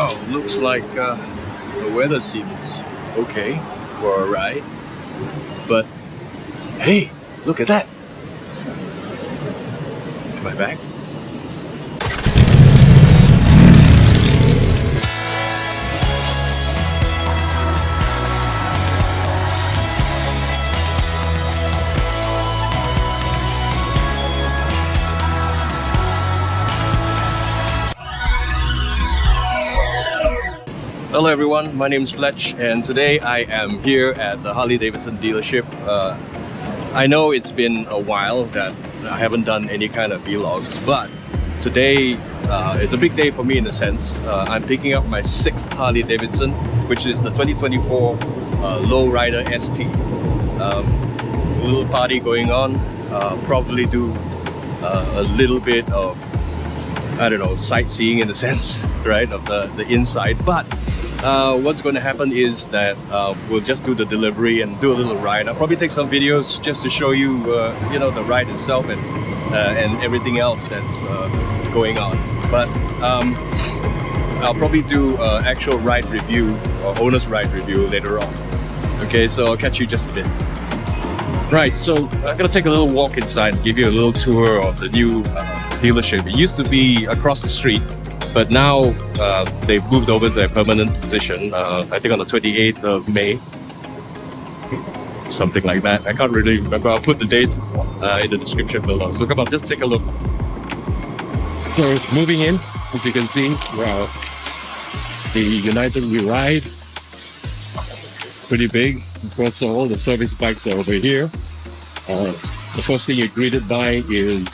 Wow, looks like the weather seems okay for a ride. But hey, look at that! Am I back? Hello everyone, my name is Fletch and today I am here at the Harley-Davidson dealership. I know it's been a while that I haven't done any kind of vlogs, but today is a big day for me in a sense. I'm picking up my 6th Harley-Davidson, which is the 2024 Lowrider ST. A little party going on, probably do a little bit of, I don't know, sightseeing in a sense, right, of the inside. But what's going to happen is that we'll just do the delivery and do a little ride. I'll probably take some videos just to show you, you know, the ride itself and everything else that's going on. But I'll probably do actual ride review or owner's ride review later on. Okay, so I'll catch you just a bit. Right, so I'm gonna take a little walk inside and give you a little tour of the new dealership. It used to be across the street, but now they've moved over to their permanent position, I think on the 28th of May. Something like that. I can't really remember. I'll put the date in the description below. So come on, just take a look. So moving in, as you can see, the United We Ride. Pretty big. Of course, all the service bikes are over here. The first thing you're greeted by is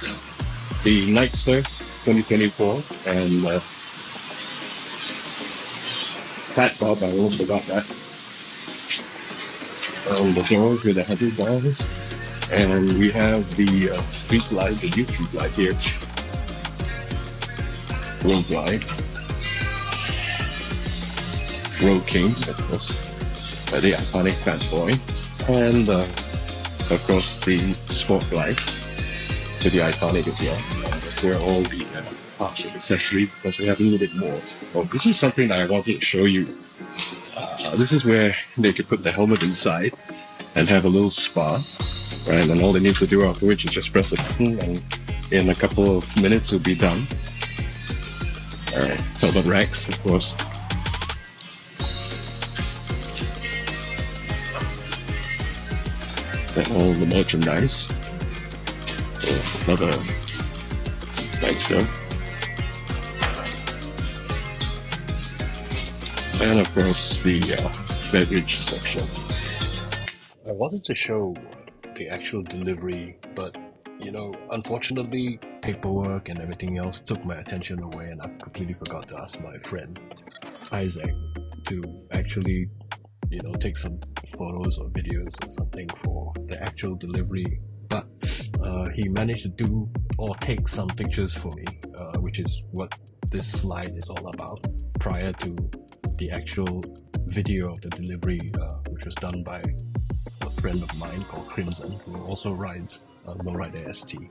the Nightster 2024 and Fat Bob, I almost forgot that. The doors with the heavy bars, and we have the street light, the YouTube light here. Road light, Road King, of course, the iconic Fat Boy, and of course the Sport light to the iconic as well. They're all the parts and accessories, because we have a little bit more. Oh, this is something that I wanted to show you. This is where they could put the helmet inside and have a little spa, right? And all they need to do afterwards is just press a button, and in a couple of minutes it'll be done. Alright, helmet racks, of course. And all the merchandise. Another Nightster. And of course the beverage section. I wanted to show the actual delivery, but you know, unfortunately paperwork and everything else took my attention away, and I completely forgot to ask my friend Isaac to actually, you know, take some photos or videos or something for the actual delivery. But he managed to do or take some pictures for me, which is what this slide is all about, prior to the actual video of the delivery, which was done by a friend of mine called Crimson, who also rides Lowrider ST.